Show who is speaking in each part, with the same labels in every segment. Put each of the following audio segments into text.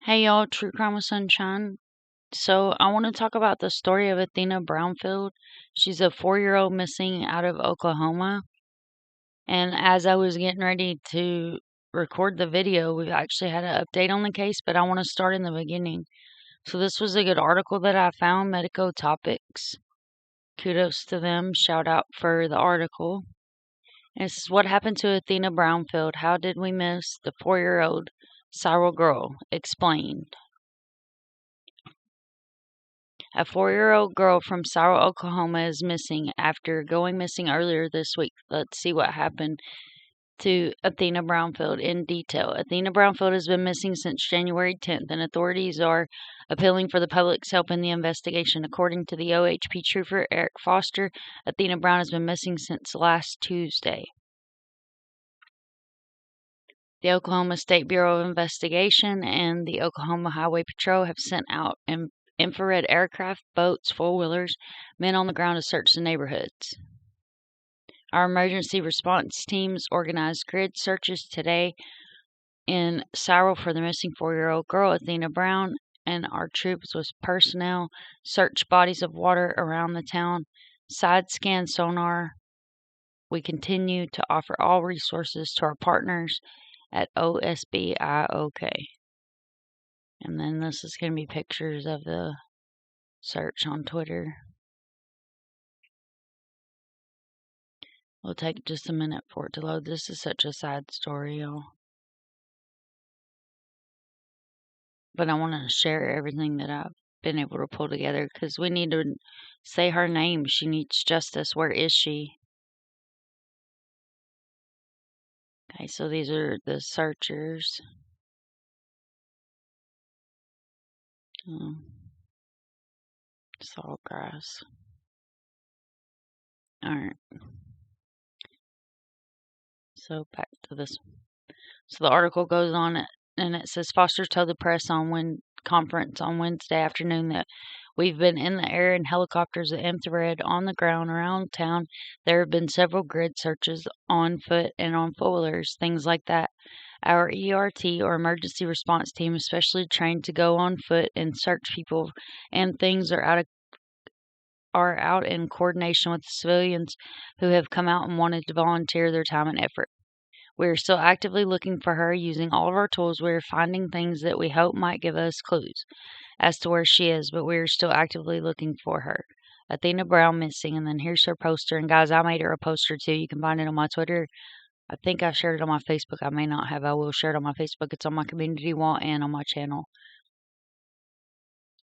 Speaker 1: Hey y'all, True Crime with Sunshine. So I want to talk about the story of Athena Brownfield. She's a 4-year-old missing out of Oklahoma. And as I was getting ready to record the video, we actually had an update on the case, but I want to start in the beginning. So this was a good article that I found, Medico Topics. Kudos to them. Shout out for the article. And this is what happened to Athena Brownfield. How did we miss the 4-year-old Cyril girl? Explained. A 4-year-old girl from Cyril, Oklahoma is missing after going missing earlier this week. Let's see what happened to Athena Brownfield in detail. Athena Brownfield has been missing since January 10th, and authorities are appealing for the public's help in the investigation. According to the OHP trooper Eric Foster, Athena Brown has been missing since last Tuesday. The Oklahoma State Bureau of Investigation and the Oklahoma Highway Patrol have sent out infrared aircraft, boats, four-wheelers, men on the ground to search the neighborhoods. Our emergency response teams organized grid searches today in Cyril for the missing 4-year-old girl, Athena Brown, and our troops with personnel searched bodies of water around the town, side scan sonar. We continue to offer all resources to our partners at OSBIOK. And then this is going to be pictures of the search on Twitter. It'll take just a minute for it to load. This is such a sad story, y'all. But I want to share everything that I've been able to pull together because we need to say her name. She needs justice. Where is she? Okay, so these are the searchers. It's all grass. Alright. So back to this. So the article goes on and it says Foster told the press on conference on Wednesday afternoon that we've been in the air in helicopters at infrared on the ground around town. There have been several grid searches on foot and on four-wheelers, things like that. Our ERT or emergency response team is specially trained to go on foot and search people and things are out in coordination with the civilians who have come out and wanted to volunteer their time and effort. We are still actively looking for her using all of our tools. We are finding things that we hope might give us clues as to where she is, but we are still actively looking for her. Athena Brown missing, and then here's her poster. And guys, I made her a poster too. You can find it on my Twitter. I think I shared it on my Facebook. I may not have. I will share it on my Facebook. It's on my community wall and on my channel.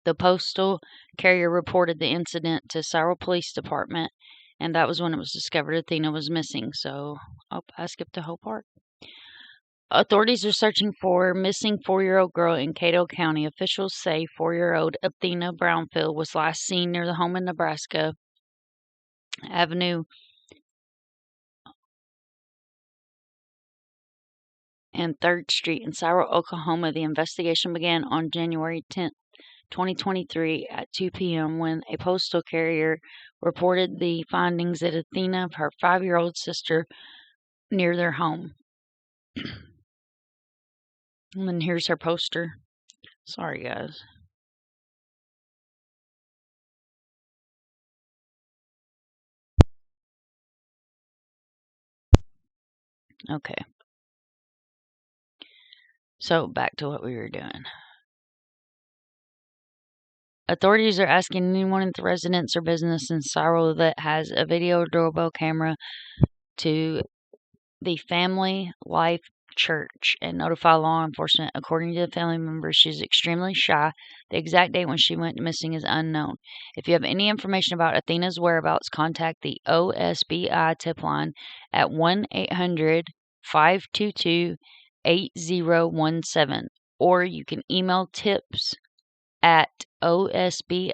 Speaker 1: The postal carrier reported the incident to Cyril Police Department, and that was when it was discovered Athena was missing. So, I skipped the whole part. Authorities are searching for missing 4-year-old girl in Caddo County. Officials say 4-year-old Athena Brownfield was last seen near the home in Nebraska Avenue and 3rd Street in Cyril, Oklahoma. The investigation began on January 10th, 2023 at 2 p.m. when a postal carrier reported the findings at Athena of her 5-year-old sister near their home. And then here's her poster. Sorry, guys. Okay. So, back to what we were doing. Authorities are asking anyone at the residence or business in Cyril that has a video doorbell camera to the Family Life Church and notify law enforcement. According to the family member, she's extremely shy. The exact date when she went missing is unknown. If you have any information about Athena's whereabouts, contact the OSBI tip line at 1-800-522-8017, or you can email tips at osbi.ok.gov.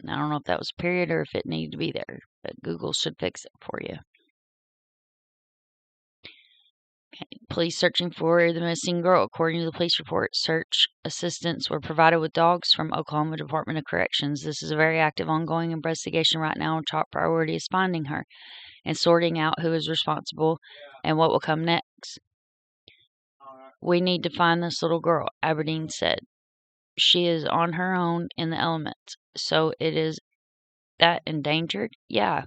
Speaker 1: I don't know if that was a period or if it needed to be there, but Google should fix it for you. Okay. Police searching for the missing girl. According to the police report, search assistants were provided with dogs from Oklahoma Department of Corrections. This is a very active, ongoing investigation right now. Top priority is finding her and sorting out who is responsible and what will come next. We need to find this little girl, Aberdeen said. She is on her own in the elements. So it is that endangered? Yeah.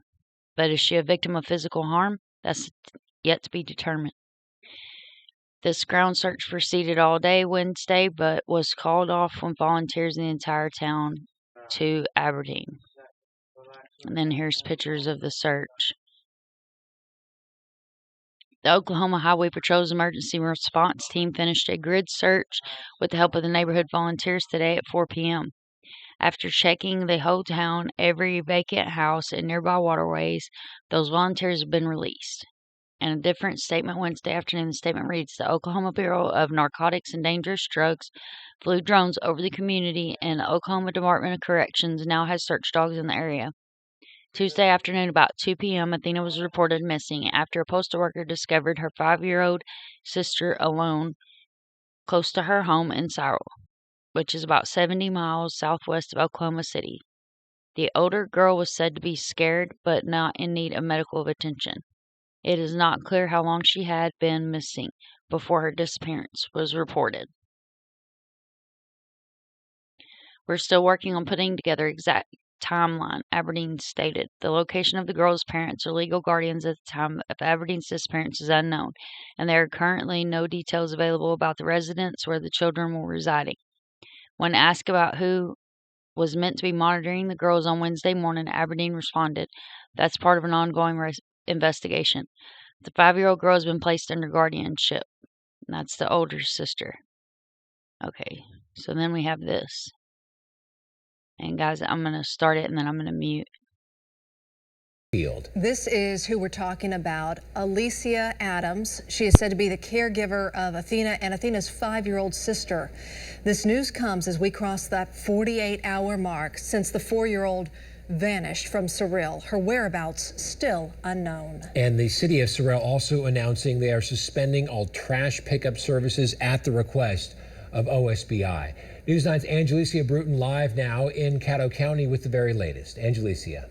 Speaker 1: But is she a victim of physical harm? That's yet to be determined. This ground search proceeded all day Wednesday, but was called off when volunteers in the entire town to Aberdeen. And then here's pictures of the search. The Oklahoma Highway Patrol's emergency response team finished a grid search with the help of the neighborhood volunteers today at 4 p.m. After checking the whole town, every vacant house, and nearby waterways, those volunteers have been released. In a different statement Wednesday afternoon, the statement reads, the Oklahoma Bureau of Narcotics and Dangerous Drugs flew drones over the community, and the Oklahoma Department of Corrections now has search dogs in the area. Tuesday afternoon, about 2 p.m., Athena was reported missing after a postal worker discovered her 5-year-old sister alone close to her home in Cyril, which is about 70 miles southwest of Oklahoma City. The older girl was said to be scared but not in need of medical attention. It is not clear how long she had been missing before her disappearance was reported. We're still working on putting together exact timeline, Aberdeen stated. The location of the girl's parents or legal guardians at the time of Aberdeen's disappearance is unknown, and there are currently no details available about the residence where the children were residing. When asked about who was meant to be monitoring the girls on Wednesday morning, Aberdeen responded, that's part of an ongoing investigation. The 5-year-old girl has been placed under guardianship. And that's the older sister. Okay, so then we have this. And guys, I'm going to start it and then I'm going to mute.
Speaker 2: This is who we're talking about, Alysia Adams. She is said to be the caregiver of Athena and Athena's 5-year-old sister. This news comes as we cross that 48-hour mark since the 4-year-old vanished from Cyril. Her whereabouts still unknown.
Speaker 3: And the city of Cyril also announcing they are suspending all trash pickup services at the request of OSBI. News 9's Alysia Adams live now in Caddo County with the very latest. Alysia.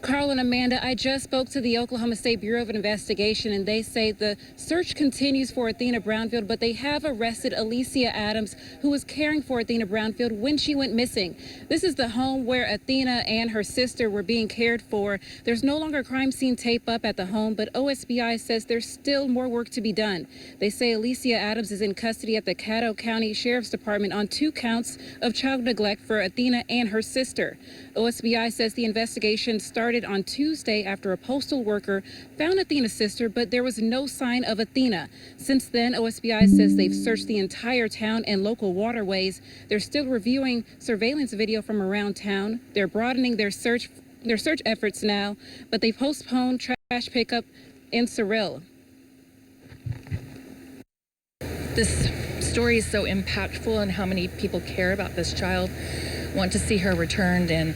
Speaker 4: Carl and Amanda, I just spoke to the Oklahoma State Bureau of Investigation, and they say the search continues for Athena Brownfield, but they have arrested Alysia Adams, who was caring for Athena Brownfield when she went missing. This is the home where Athena and her sister were being cared for. There's no longer crime scene tape up at the home, but OSBI says there's still more work to be done. They say Alysia Adams is in custody at the Caddo County Sheriff's Department on 2 counts of child neglect for Athena and her sister. OSBI says the investigation started on Tuesday after a postal worker found Athena's sister, but there was no sign of Athena. Since then, OSBI says they've searched the entire town and local waterways. They're still reviewing surveillance video from around town. They're broadening their search efforts now, but they postponed trash pickup in Cyril.
Speaker 5: This story is so impactful, and how many people care about this child, want to see her returned, and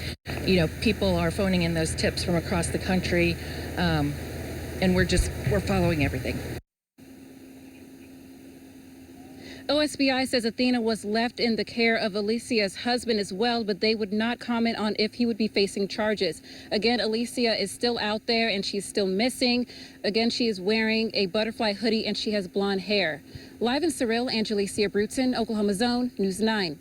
Speaker 5: people are phoning in those tips from across the country, and we're following everything.
Speaker 4: OSBI says Athena was left in the care of Alysia's husband as well, but they would not comment on if he would be facing charges. Again, Alysia is still out there and she's still missing. Again, she is wearing a butterfly hoodie and she has blonde hair. Live in Cyril, Alysia Adams, Oklahoma Zone, News 9.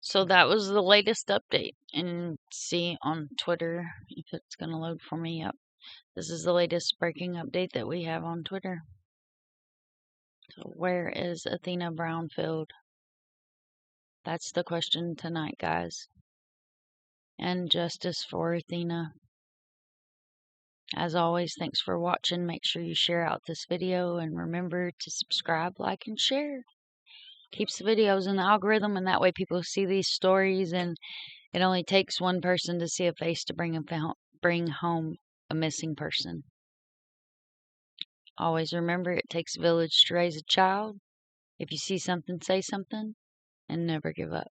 Speaker 1: So that was the latest update. And see on Twitter if it's going to load for me. Yep. This is the latest breaking update that we have on Twitter. So where is Athena Brownfield? That's the question tonight, guys. And justice for Athena. As always, thanks for watching. Make sure you share out this video and remember to subscribe, like, and share. Keeps the videos in the algorithm, and that way people see these stories, and it only takes one person to see a face to bring home a missing person. Always remember, it takes a village to raise a child. If you see something, say something, and never give up.